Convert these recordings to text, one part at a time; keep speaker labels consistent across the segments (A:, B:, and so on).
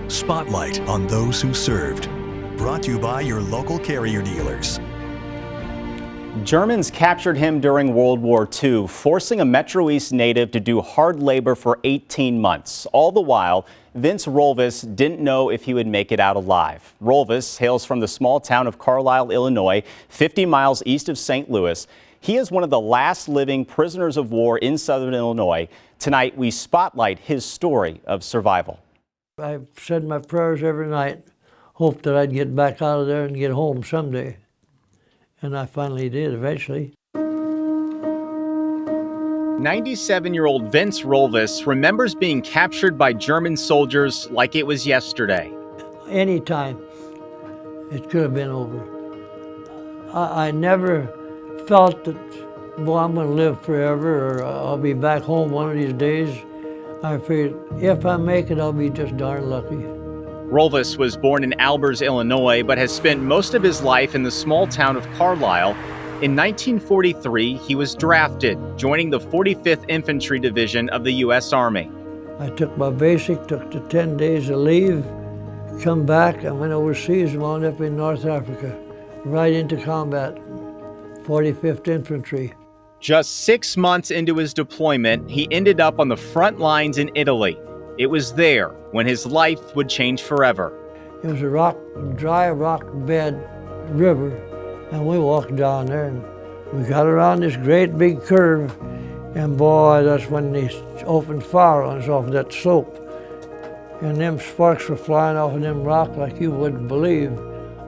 A: Spotlight on those who served. Brought to you by your local carrier dealers.
B: Germans captured him during World War II, forcing a Metro East native to do hard labor for 18 months. All the while, Vince Rolves didn't know if he would make it out alive. Rolves hails from the small town of Carlisle, Illinois, 50 miles east of St. Louis. He is one of the last living prisoners of war in southern Illinois. Tonight, we spotlight his story of survival.
C: I said my prayers every night, hoped that I'd get back out of there and get home someday. And I finally did, eventually.
B: 97-year-old Vince Rolves remembers being captured by German soldiers like it was yesterday.
C: Any time, it could have been over. I never felt that, well, I'm going to live forever or I'll be back home one of these days. I figured if I make it, I'll be just darn lucky.
B: Rolves was born in Albers, Illinois, but has spent most of his life in the small town of Carlisle. In 1943, he was drafted, joining the 45th Infantry Division of the U.S. Army.
C: I took my basic, took the 10 days of leave, come back, I went overseas and wound up in North Africa, right into combat, 45th Infantry.
B: Just 6 months into his deployment, he ended up on the front lines in Italy. It was there when his life would change forever.
C: It was a dry rock bed river, and we walked down there and we got around this great big curve, and boy, that's when they opened fire on us off that slope. And them sparks were flying off of them rocks like you wouldn't believe.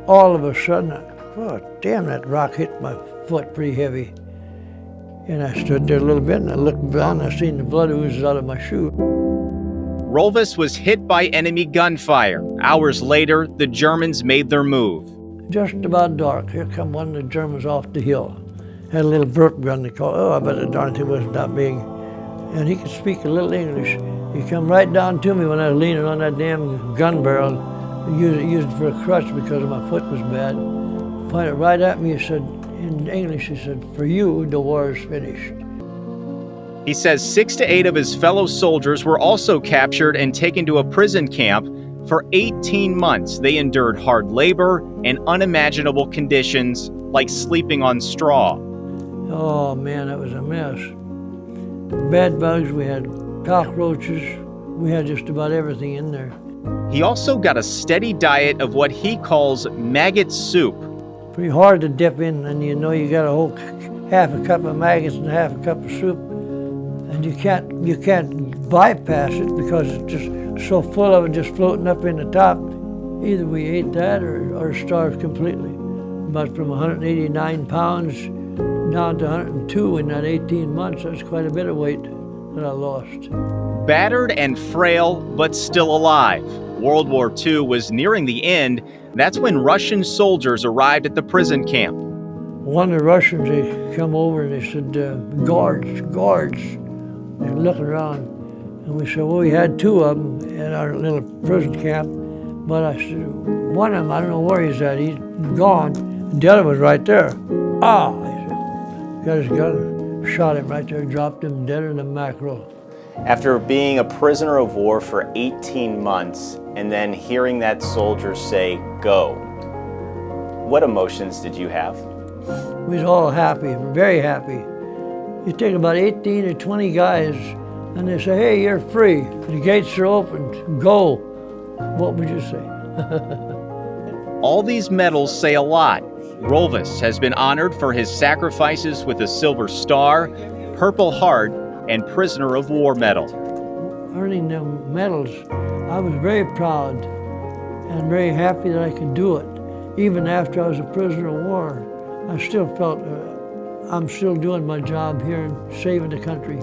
C: All of a sudden, oh damn, that rock hit my foot pretty heavy. And I stood there a little bit and I looked down and I seen the blood oozes out of my shoe.
B: Rolves was hit by enemy gunfire. Hours later, the Germans made their move.
C: Just about dark, here come one of the Germans off the hill. Had a little burp gun they call it. Oh, I bet the darn thing wasn't that big. And he could speak a little English. He come right down to me when I was leaning on that damn gun barrel. Used it for a crutch because my foot was bad. Pointed right at me, he said, in English, he said, "For you, the war is finished."
B: He says 6 to 8 of his fellow soldiers were also captured and taken to a prison camp. For 18 months, they endured hard labor and unimaginable conditions like sleeping on straw.
C: Oh man, that was a mess. Bed bugs, we had cockroaches, we had just about everything in there.
B: He also got a steady diet of what he calls maggot soup.
C: Pretty hard to dip in, and you know you got a whole half a cup of maggots and half a cup of soup. And you can't bypass it because it's just so full of it just floating up in the top. Either we ate that or starved completely. But from 189 pounds down to 102 in that 18 months, that's quite a bit of weight that I lost.
B: Battered and frail, but still alive. World War II was nearing the end. That's when Russian soldiers arrived at the prison camp.
C: One of the Russians, they come over and they said, guards. They're looking around, and we said, well, we had 2 of them in our little prison camp, but I said, one of them, I don't know where he's at, he's gone. The other was right there. Ah, he said, got his gun, shot him right there, dropped him dead in the mackerel.
B: After being a prisoner of war for 18 months and then hearing that soldier say, "Go," what emotions did you have?
C: We was all happy, very happy. You take about 18 or 20 guys and they say, hey, you're free. The gates are open, go. What would you say?
B: All these medals say a lot. Rolves has been honored for his sacrifices with a Silver Star, Purple Heart, and Prisoner of War Medal.
C: Earning them medals, I was very proud and very happy that I could do it. Even after I was a prisoner of war, I still felt I'm still doing my job here and saving the country.